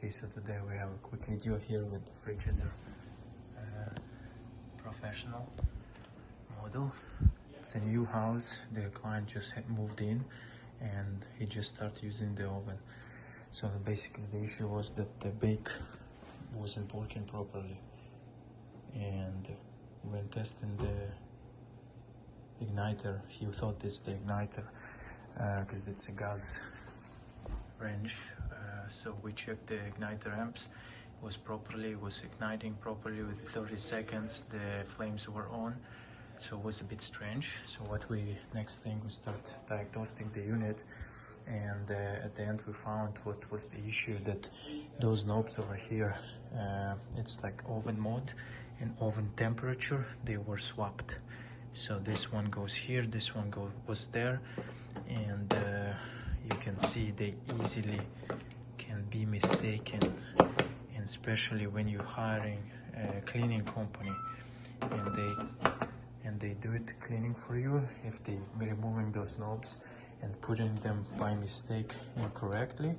Okay, so today we have a quick video here with the Frigidaire professional model. It's a new house. The client just had moved in and he just started using the oven. So basically the issue was that the bake wasn't working properly, and when testing the igniter, he thought it's the igniter because it's a gas range. So we checked the igniter amps. It was igniting properly. With 30 seconds the flames were on, so it was a bit strange. So next thing we start diagnosing the unit, and at the end we found what was the issue, that those knobs over here, it's like oven mode and oven temperature, they were swapped. So this one goes here, this one was there, and you can see they easily can be mistaken, and especially when you're hiring a cleaning company and they do it cleaning for you. If they removing those knobs and putting them by mistake incorrectly,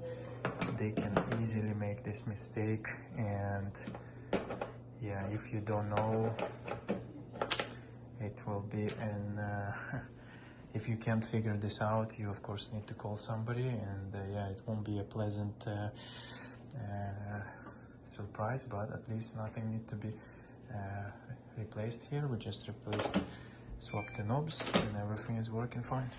they can easily make this mistake. And yeah, if you don't know, it will be an if you can't figure this out, you of course need to call somebody, and yeah, it won't be a pleasant surprise, but at least nothing need to be replaced here. We just swapped the knobs and everything is working fine.